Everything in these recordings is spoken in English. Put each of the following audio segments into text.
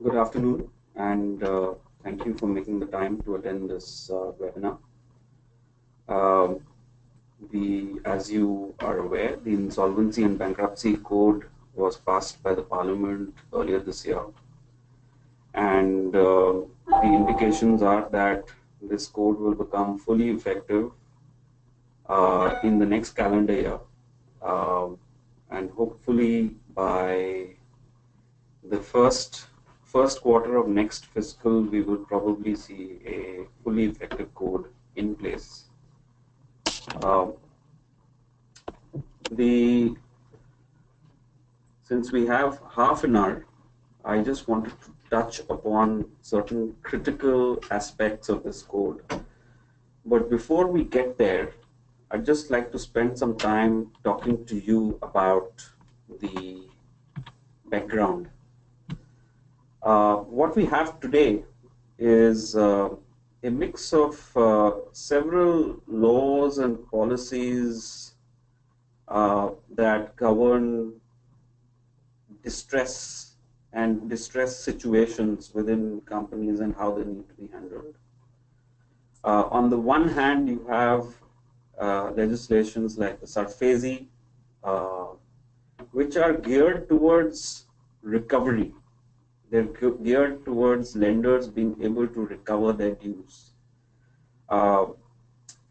Good afternoon, and thank you for making the time to attend this webinar. Um, as you are aware, the Insolvency and Bankruptcy Code was passed by the Parliament earlier this year, and the indications are that this code will become fully effective in the next calendar year, Um and hopefully by the first quarter of next fiscal, we will probably see a fully effective code in place. Uh, the Since we have half an hour, I just wanted to touch upon certain critical aspects of this code. But before we get there, I'd just like to spend some time talking to you about the background. What we have today is a mix of several laws and policies that govern distress and distress situations within companies and how they need to be handled. On the one hand, you have legislations like the SARFAESI, uh, which are geared towards recovery. They're geared towards lenders being able to recover their dues. Uh,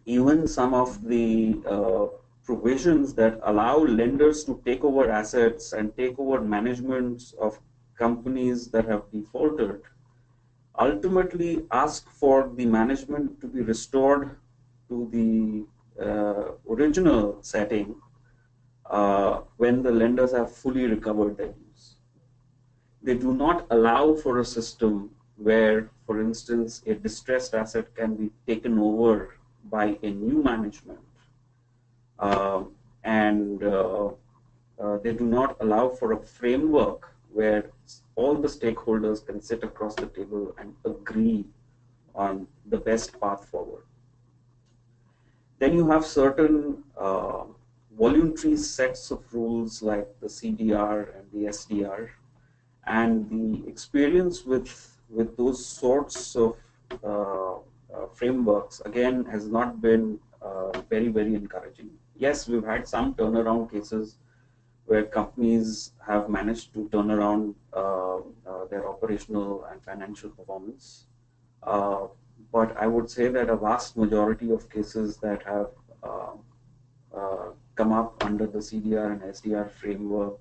Even some of the provisions that allow lenders to take over assets and take over management of companies that have defaulted ultimately ask for the management to be restored to the original setting when the lenders have fully recovered their dues. They do not allow for a system where, for instance, a distressed asset can be taken over by a new management, uh, and they do not allow for a framework where all the stakeholders can sit across the table and agree on the best path forward. Then you have certain voluntary sets of rules like the CDR and the SDR, and the experience with those sorts of frameworks again has not been very encouraging. Yes, we've had some turnaround cases where companies have managed to turn around their operational and financial performance, uh, but I would say that a vast majority of cases that have uh, come up under the CDR and SDR framework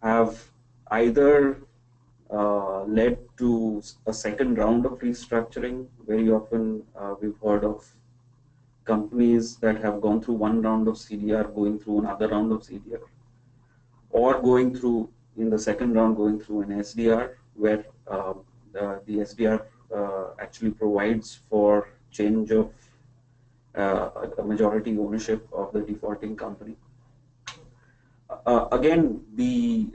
have either led to a second round of restructuring. Very often we've heard of companies that have gone through one round of CDR going through another round of CDR, or going through, in the second round, going through an SDR where the SDR actually provides for change of a majority ownership of the defaulting company. Again, the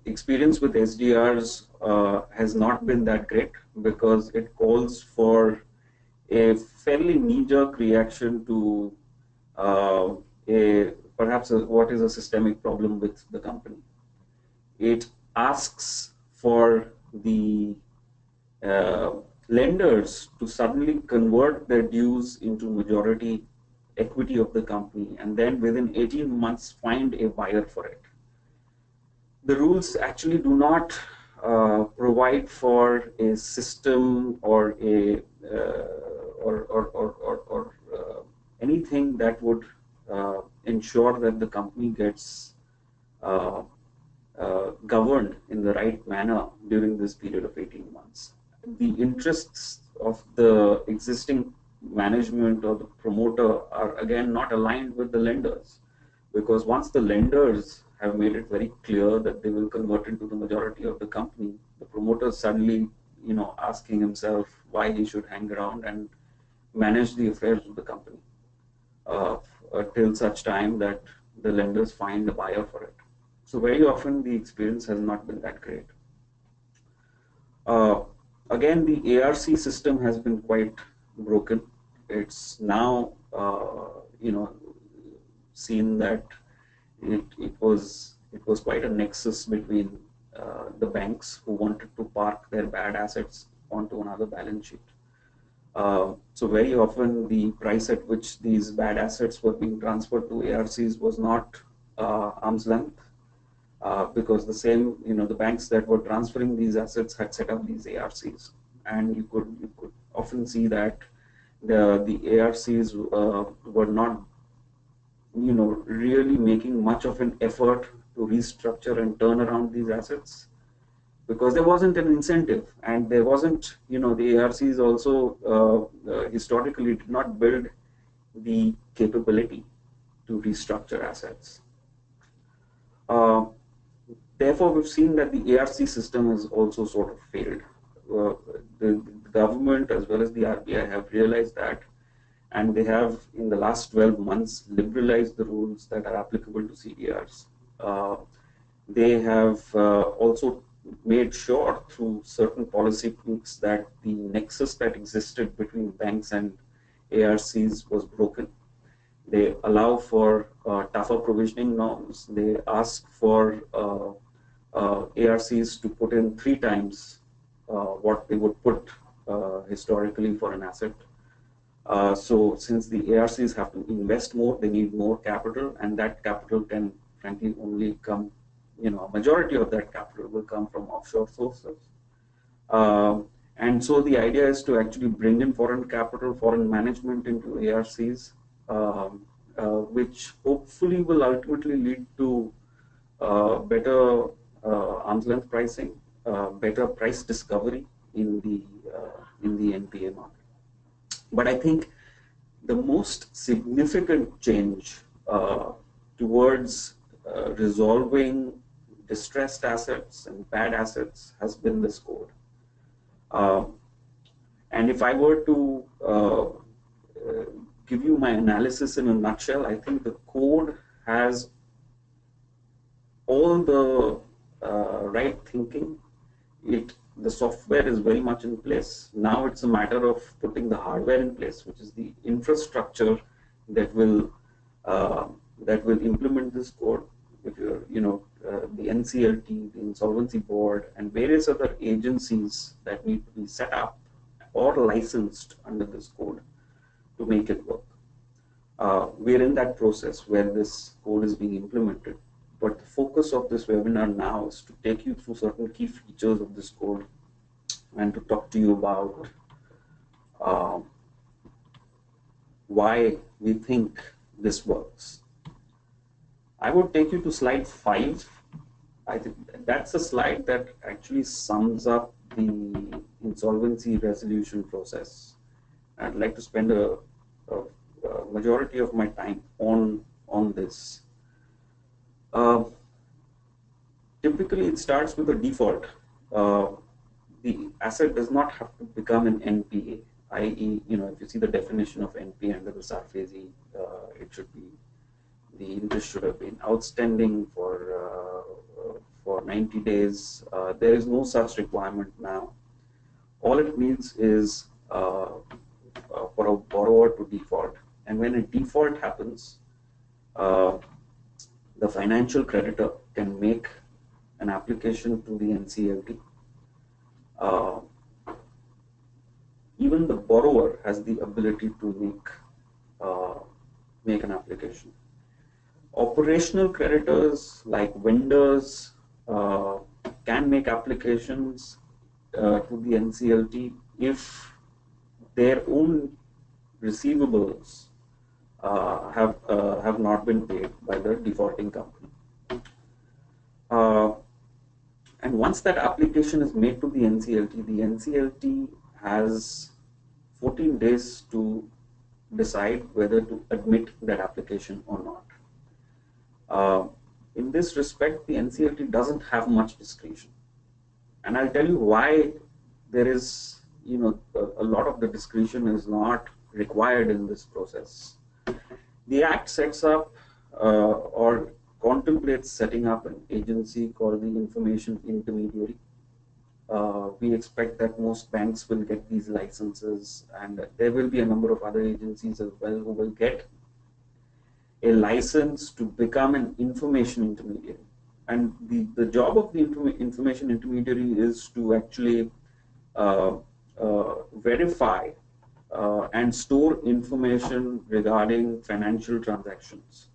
experience with SDRs has not been that great because it calls for a fairly knee-jerk reaction to uh, what is a systemic problem with the company. It asks for the uh, lenders to suddenly convert their dues into majority equity of the company and then within 18 months find a buyer for it. The rules actually do not provide for a system or a anything that would ensure that the company gets uh, governed in the right manner during this period of 18 months. The interests of the existing management or the promoter are again not aligned with the lenders, because once the lenders have made it very clear that they will convert into the majority of the company, the promoter suddenly, asking himself why he should hang around and manage the affairs of the company uh, till such time that the lenders find a buyer for it. So very often the experience has not been that great. Uh, Again, the ARC system has been quite broken. It's now, seen that it was quite a nexus between the banks who wanted to park their bad assets onto another balance sheet. So very often the price at which these bad assets were being transferred to ARCs was not arm's length, because the same, the banks that were transferring these assets had set up these ARCs, and you could often see that the ARCs were not, really making much of an effort to restructure and turn around these assets, because there wasn't an incentive, and there wasn't, the ARCs also historically did not build the capability to restructure assets. Therefore, we've seen that the ARC system has also sort of failed. The government as well as the RBI have realized that, and they have, in the last 12 months, liberalized the rules that are applicable to CDRs. They have also made sure through certain policy tweaks that the nexus that existed between banks and ARCs was broken. They allow for tougher provisioning norms. They ask for ARCs to put in 3 times what they would put historically for an asset. So since the ARCs have to invest more, they need more capital, and that capital can frankly only come, a majority of that capital will come from offshore sources. And so the idea is to actually bring in foreign capital, foreign management into ARCs, which hopefully will ultimately lead to better arm's length pricing, better price discovery in the NPA market. But I think the most significant change towards resolving distressed assets and bad assets has been this code. And if I were to give you my analysis in a nutshell, I think the code has all the right thinking. The software is very much in place. Now it's a matter of putting the hardware in place, which is the infrastructure that will implement this code. If you're, the NCLT, the Insolvency Board, and various other agencies that need to be set up or licensed under this code to make it work. We're in that process where this code is being implemented. But the focus of this webinar now is to take you through certain key features of this code and to talk to you about why we think this works. I would take you to slide 5. I think that's a slide that actually sums up the insolvency resolution process. I'd like to spend a majority of my time on this. Typically, it starts with a default. The asset does not have to become an NPA, i.e., if you see the definition of NPA under the SARFAESI, it should be the interest should have been outstanding for 90 days. There is no such requirement now. All it means is for a borrower to default, and when a default happens, the financial creditor can make an application to the NCLT. Even the borrower has the ability to make an application. Operational creditors like vendors can make applications to the NCLT if their own receivables have not been paid by the defaulting company. And once that application is made to the NCLT has 14 days to decide whether to admit that application or not. In this respect, the NCLT doesn't have much discretion. And I'll tell you why there is, a lot of the discretion is not required in this process. The Act sets up or contemplates setting up an agency called the Information Intermediary. We expect that most banks will get these licenses, and there will be a number of other agencies as well who will get a license to become an information intermediary. And the job of the information intermediary is to actually uh, verify and store information regarding financial transactions.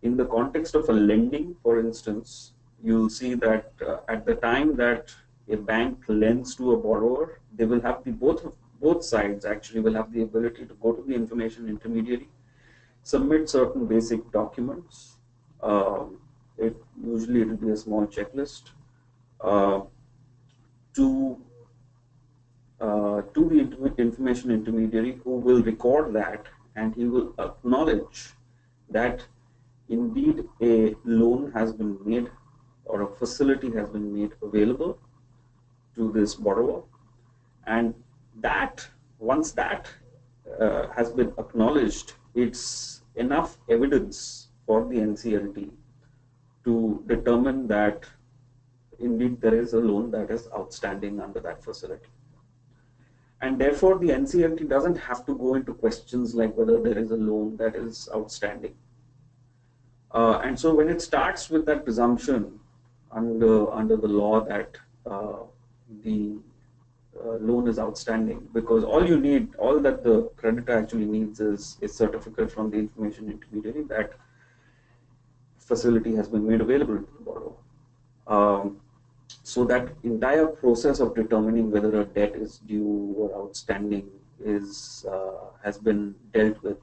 In the context of a lending, for instance, you'll see that at the time that a bank lends to a borrower, they will have the both sides actually will have the ability to go to the information intermediary, submit certain basic documents. Usually it will be a small checklist uh, to to the information intermediary, who will record that, and he will acknowledge that indeed a loan has been made or a facility has been made available to this borrower. And that once that has been acknowledged, it's enough evidence for the NCLT to determine that indeed there is a loan that is outstanding under that facility. And therefore, the NCLT doesn't have to go into questions like whether there is a loan that is outstanding. And so when it starts with that presumption under the law that the loan is outstanding, because all that the creditor actually needs is a certificate from the information intermediary that facility has been made available to the borrower. So that entire process of determining whether a debt is due or outstanding has been dealt with,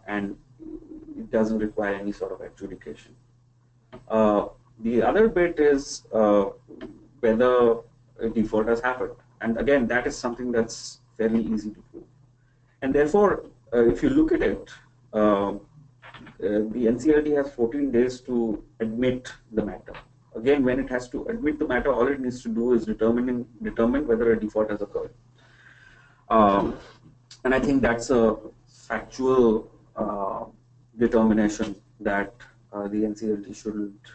and it doesn't require any sort of adjudication. The other bit is whether a default has happened, and again, that is something that's fairly easy to prove. And therefore, if you look at it, the NCLT has 14 days to admit the matter. Again, when it has to admit the matter, all it needs to do is determine whether a default has occurred. And I think that's a factual determination that the NCLT shouldn't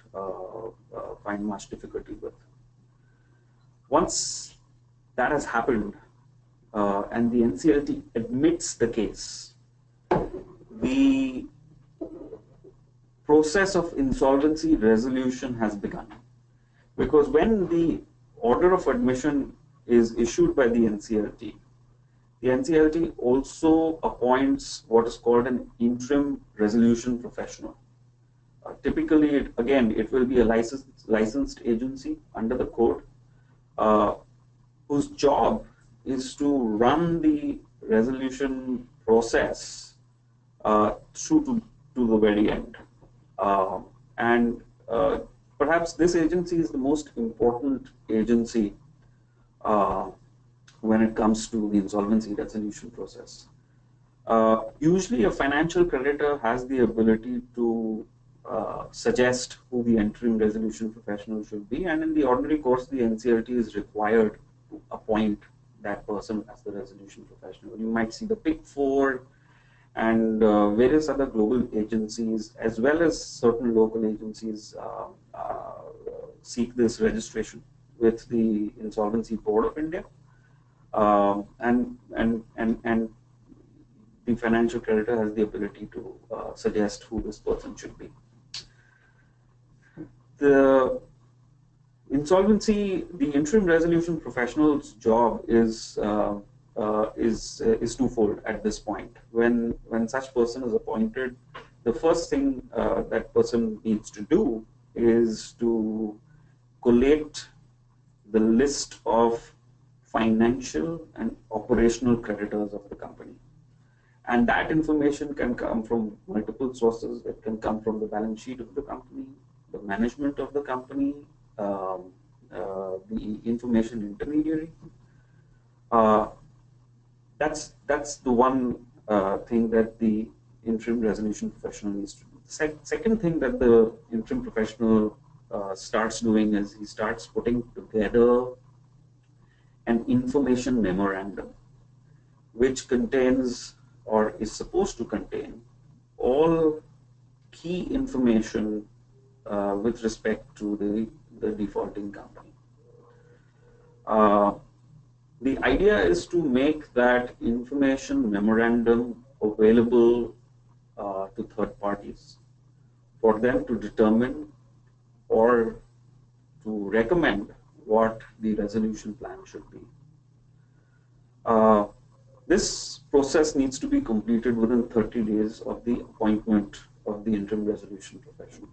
find much difficulty with. Once that has happened, and the NCLT admits the case, the process of insolvency resolution has begun. Because when the order of admission is issued by the NCLT also appoints what is called an interim resolution professional. Typically, it will be a licensed agency under the code, whose job is to run the resolution process through to the very end. And perhaps this agency is the most important agency when it comes to the insolvency resolution process. Usually, a financial creditor has the ability to suggest who the interim resolution professional should be, and in the ordinary course, the NCLT is required to appoint that person as the resolution professional. You might see the Big Four and various other global agencies, as well as certain local agencies, seek this registration with the Insolvency Board of India, and the financial creditor has the ability to suggest who this person should be. The interim resolution professional's job is twofold at this point. When such person is appointed, the first thing that person needs to do is to collate the list of financial and operational creditors of the company. And that information can come from multiple sources. It can come from the balance sheet of the company, the management of the company, the information intermediary. That's the one thing that the interim resolution professional needs to do. The second thing that the interim professional starts doing is he starts putting together an information memorandum, which contains or is supposed to contain all key information with respect to the defaulting company. The idea is to make that information memorandum available to third parties for them to determine or to recommend what the resolution plan should be. This process needs to be completed within 30 days of the appointment of the interim resolution professional.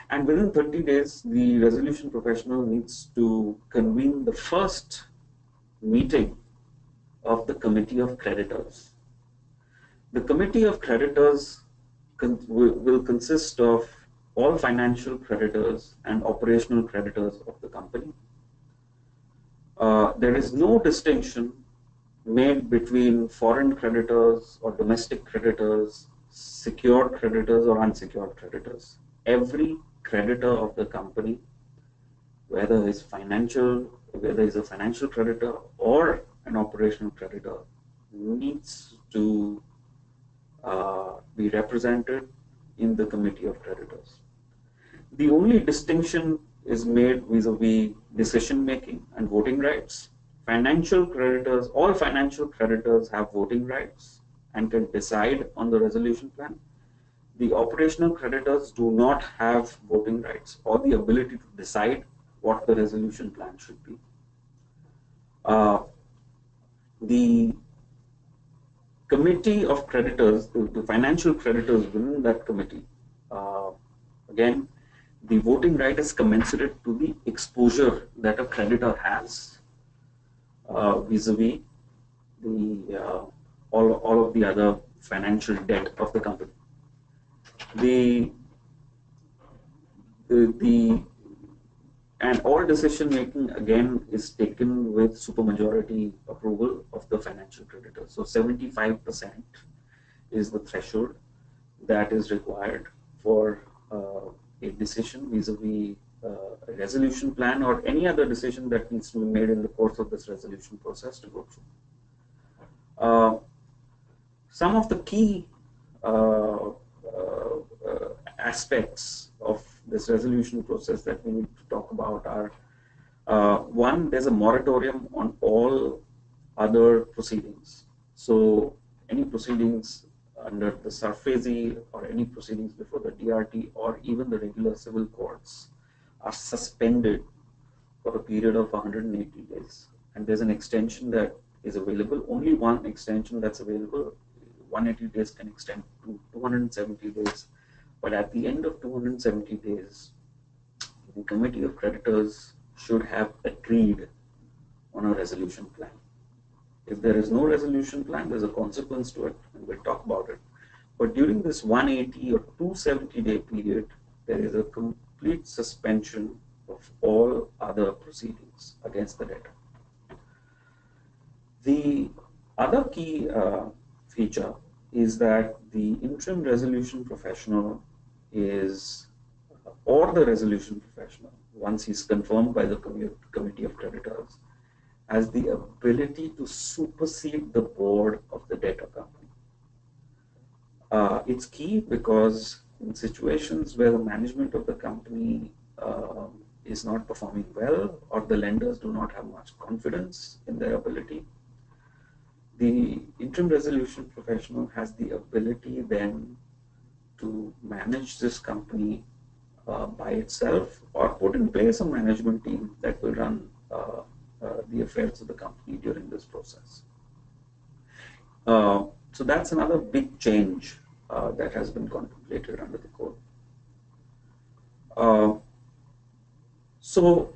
And within 30 days, the resolution professional needs to convene the first meeting of the committee of creditors. The committee of creditors will consist of all financial creditors and operational creditors of the company. There is no distinction made between foreign creditors or domestic creditors, secured creditors or unsecured creditors. Every creditor of the company, whether it's a financial creditor or an operational creditor, needs to be represented in the committee of creditors. The only distinction is made vis-a-vis decision making and voting rights. All financial creditors have voting rights and can decide on the resolution plan. The operational creditors do not have voting rights or the ability to decide what the resolution plan should be. The committee of creditors, the financial creditors within that committee, again, the voting right is commensurate to the exposure that a creditor has vis-a-vis all of the other financial debt of the company. And all decision making again is taken with supermajority approval of the financial creditor. So 75% is the threshold that is required for a decision vis-a-vis a resolution plan or any other decision that needs to be made in the course of this resolution process to go through. Some of the key aspects of this resolution process that we need to talk about are, one, there's a moratorium on all other proceedings. So any proceedings under the SARFAESI or any proceedings before the DRT or even the regular civil courts are suspended for a period of 180 days. And there's an extension that is available, only one extension that's available. 180 days can extend to 270 days. But at the end of 270 days, the committee of creditors should have agreed on a resolution plan. If there is no resolution plan, there's a consequence to it, and we'll talk about it. But during this 180 or 270-day period, there is a complete suspension of all other proceedings against the debtor. The other key feature is that the interim resolution professional or the resolution professional, once he's confirmed by the committee of creditors, has the ability to supersede the board of the debtor company. It's key because in situations where the management of the company is not performing well or the lenders do not have much confidence in their ability, the interim resolution professional has the ability then to manage this company by itself or put in place a management team that will run the affairs of the company during this process. So that's another big change that has been contemplated under the code. So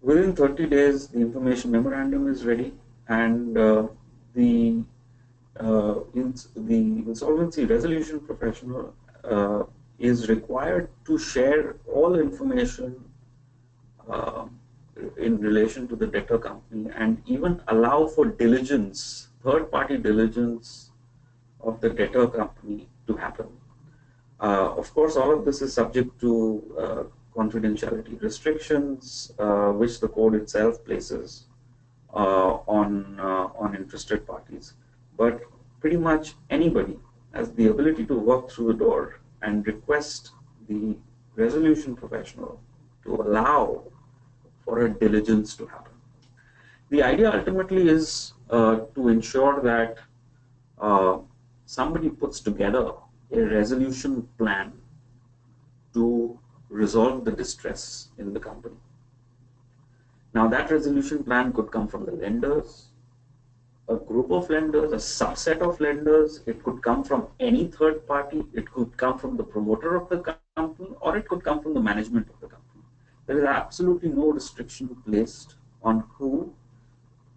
within 30 days, the information memorandum is ready, and the insolvency resolution professional is required to share all information in relation to the debtor company and even allow for diligence, third-party diligence of the debtor company to happen. Of course, all of this is subject to confidentiality restrictions, which the code itself places on interested parties. But pretty much anybody has the ability to walk through the door and request the resolution professional to allow for a diligence to happen. The idea ultimately is to ensure that somebody puts together a resolution plan to resolve the distress in the company. Now, that resolution plan could come from the lenders, a group of lenders, a subset of lenders. It could come from any third party. It could come from the promoter of the company, or it could come from the management of the company. There is absolutely no restriction placed on who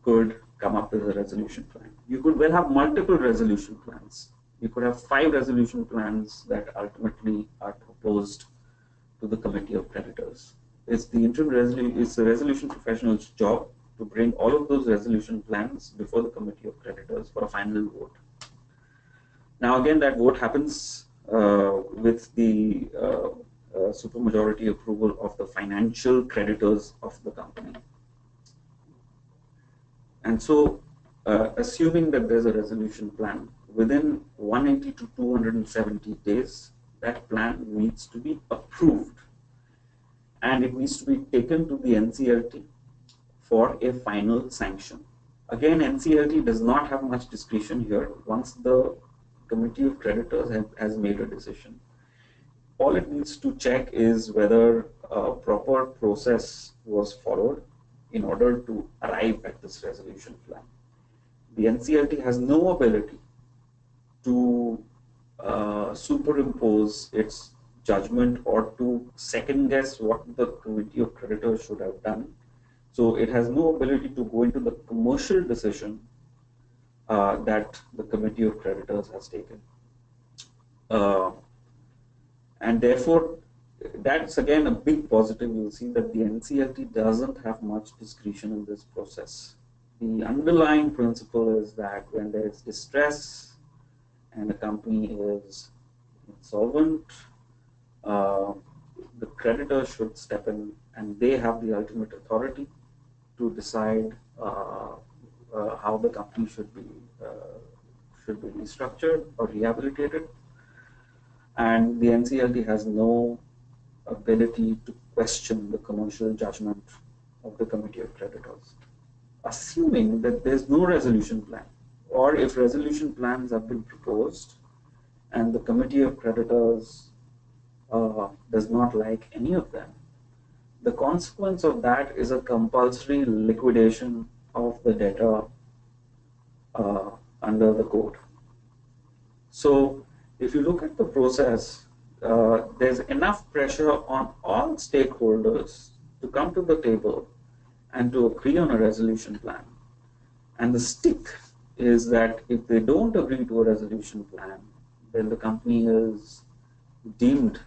could come up with a resolution plan. You could well have multiple resolution plans. You could have 5 resolution plans that ultimately are proposed to the committee of creditors. It's the resolution professional's job to bring all of those resolution plans before the committee of creditors for a final vote. Now, again, that vote happens with the supermajority approval of the financial creditors of the company. And so, assuming that there's a resolution plan, within 180 to 270 days, that plan needs to be approved. And it needs to be taken to the NCLT for a final sanction. Again, NCLT does not have much discretion here once the committee of creditors has made a decision. All it needs to check is whether a proper process was followed in order to arrive at this resolution plan. The NCLT has no ability to superimpose its judgment or to second guess what the committee of creditors should have done. So it has no ability to go into the commercial decision that the committee of creditors has taken. And therefore, that's again a big positive. You'll see that the NCLT doesn't have much discretion in this process. The underlying principle is that when there is distress and a company is insolvent, the creditor should step in, and they have the ultimate authority to decide how the company should be restructured or rehabilitated. And the NCLT has no ability to question the commercial judgment of the committee of creditors, assuming that there's no resolution plan, or if resolution plans have been proposed and the committee of creditors does not like any of them. The consequence of that is a compulsory liquidation of the debtor under the code. So if you look at the process, there's enough pressure on all stakeholders to come to the table and to agree on a resolution plan. And the stick is that if they don't agree to a resolution plan, then the company is deemed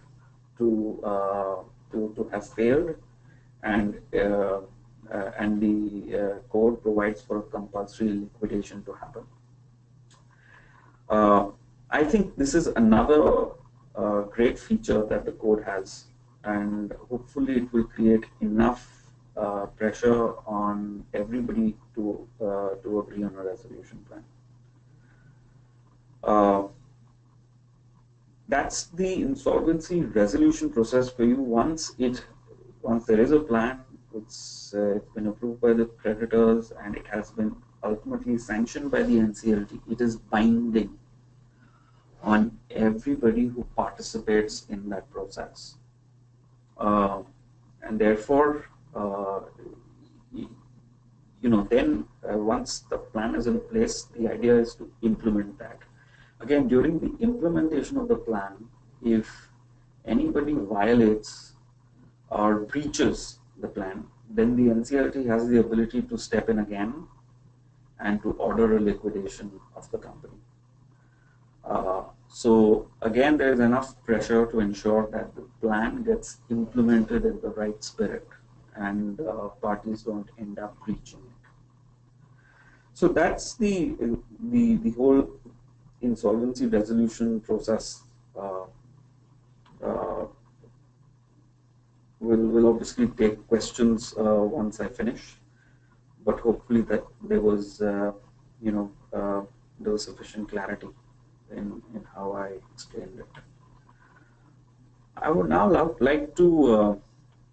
to have failed, and the code provides for a compulsory liquidation to happen. I think this is another great feature that the code has, and hopefully it will create enough pressure on everybody to agree on a resolution plan. That's the insolvency resolution process for you. Once there is a plan, it's been approved by the creditors and it has been ultimately sanctioned by the NCLT, it is binding on everybody who participates in that process. And therefore, then once the plan is in place, the idea is to implement that. Again, during the implementation of the plan, if anybody violates or breaches the plan, then the NCLT has the ability to step in again and to order a liquidation of the company. So again, there is enough pressure to ensure that the plan gets implemented in the right spirit and parties don't end up breaching it. So that's the whole insolvency resolution process. We'll obviously take questions once I finish, but hopefully that there was sufficient clarity in how I explained it. I would now like to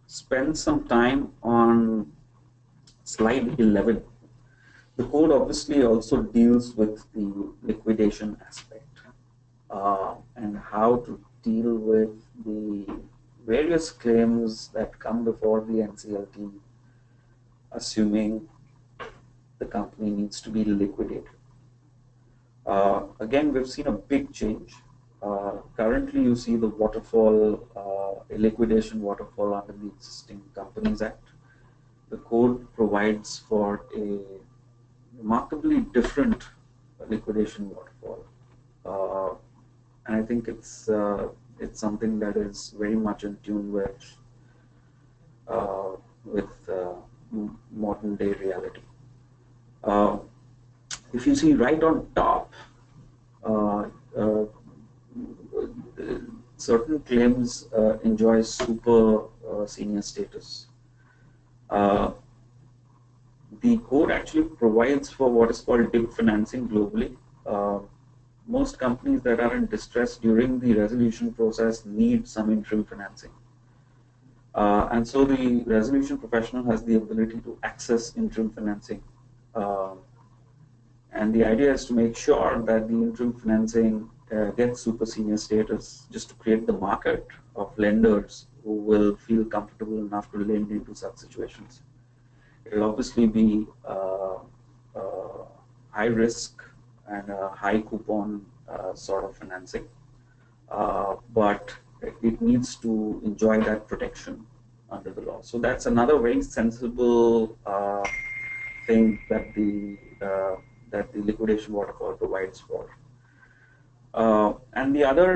spend some time on slide 11. The code obviously also deals with the liquidation aspect and how to deal with various claims that come before the NCLT, assuming the company needs to be liquidated. Again, we've seen a big change. Currently, you see the waterfall, a liquidation waterfall under the existing Companies Act. The code provides for a remarkably different liquidation waterfall, and I think it's something that is very much in tune with modern day reality. If you see right on top, certain claims enjoy super senior status. The code actually provides for what is called DIP financing globally. Most companies that are in distress during the resolution process need some interim financing. And so the resolution professional has the ability to access interim financing. And the idea is to make sure that the interim financing gets super senior status, just to create the market of lenders who will feel comfortable enough to lend into such situations. It will obviously be high risk and a high coupon sort of financing, but it needs to enjoy that protection under the law. So that's another very sensible thing that the liquidation waterfall provides for. And the other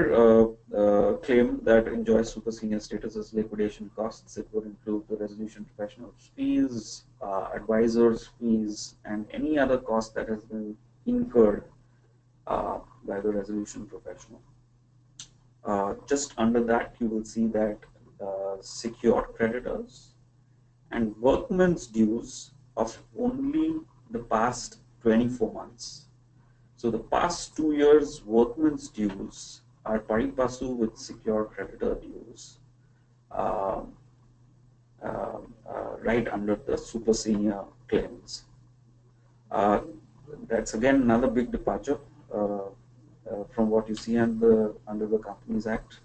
claim that enjoys super senior status is liquidation costs. It would include the resolution professional's fees, advisors' fees, and any other cost that has been incurred by the resolution professional. Just under that, you will see that secured creditors and workmen's dues of only the past 24 months. So the past 2 years workmen's dues are pari passu with secured creditor dues, right under the super senior claims. That's again another big departure from what you see under the Companies Act.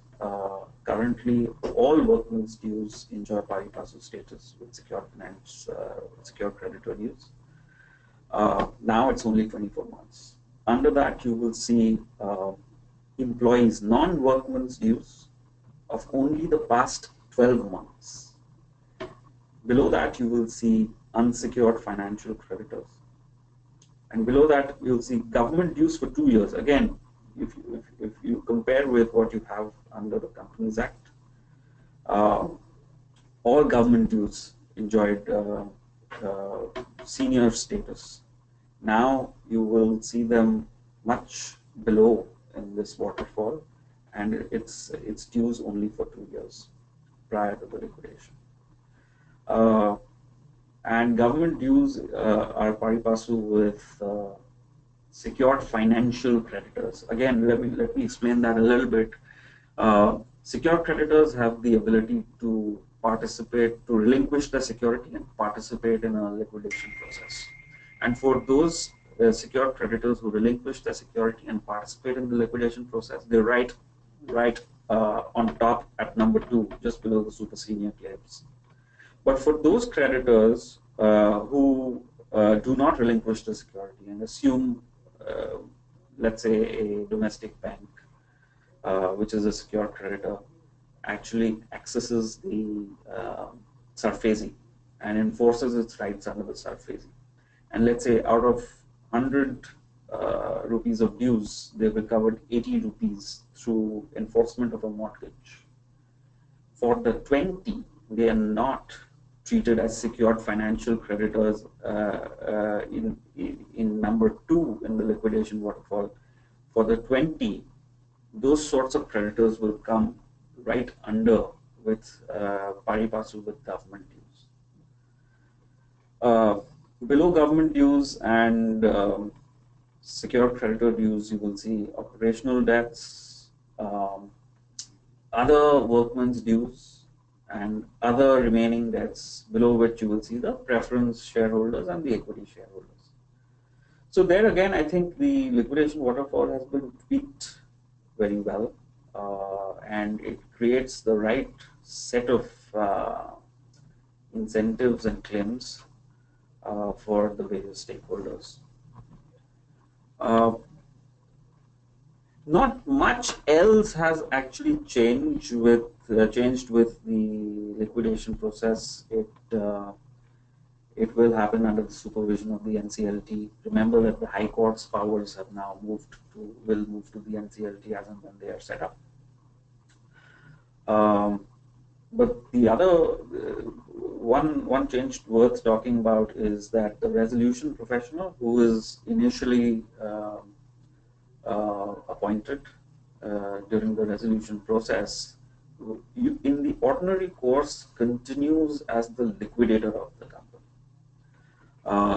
Currently, all workmen's dues enjoy pari passu status with secured finance, secured creditor dues. Now it's only 24 months. Under that, you will see employees' non-workmen's dues of only the past 12 months. Below that, you will see unsecured financial creditors. And below that, you'll see government dues for 2 years. Again, if you compare with what you have under the Companies Act, all government dues enjoyed senior status. Now you will see them much below in this waterfall, and it's dues only for 2 years prior to the liquidation. And government dues are pari passu with secured financial creditors. Again, let me explain that a little bit. Secured creditors have the ability to participate, to relinquish the security and participate in a liquidation process. And for those secured creditors who relinquish their security and participate in the liquidation process, they write on top at number 2, just below the super senior claims. But for those creditors who do not relinquish the security and assume, let's say, a domestic bank, which is a secured creditor, actually accesses the SARFAESI and enforces its rights under the SARFAESI. And let's say out of 100 rupees of dues, they've recovered 80 rupees through enforcement of a mortgage. For the 20, they are not treated as secured financial creditors in number 2 in the liquidation waterfall. For the 20, those sorts of creditors will come right under with pari passu with government dues. Below government dues and secured creditor dues, you will see operational debts, other workmen's dues, and other remaining debts, below which you will see the preference shareholders and the equity shareholders. So there again, I think the liquidation waterfall has been tweaked very well, and it creates the right set of incentives and claims for the various stakeholders. Not much else has actually changed with the liquidation process. It will happen under the supervision of the NCLT. Remember that the High Court's powers have now will move to the NCLT as and when they are set up. But the other one change worth talking about is that the resolution professional who is initially appointed during the resolution process, in the ordinary course, continues as the liquidator of the company.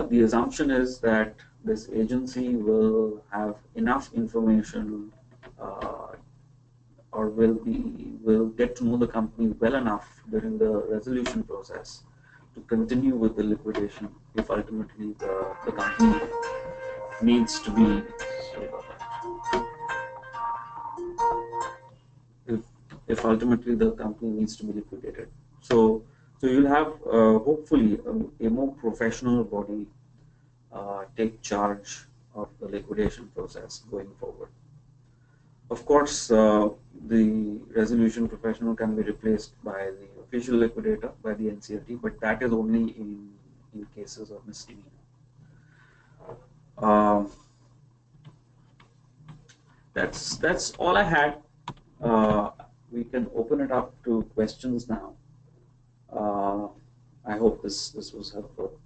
The assumption is that this agency will have enough information or will get to know the company well enough during the resolution process to continue with the liquidation if ultimately the company needs to be if ultimately the company needs to be liquidated. So you'll have hopefully a more professional body take charge of the liquidation process going forward. Of course, the resolution professional can be replaced by the official liquidator, by the NCLT, but that is only in cases of misdemeanor. That's all I had. We can open it up to questions now. I hope this was helpful.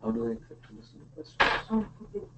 How do I expect to listen to questions?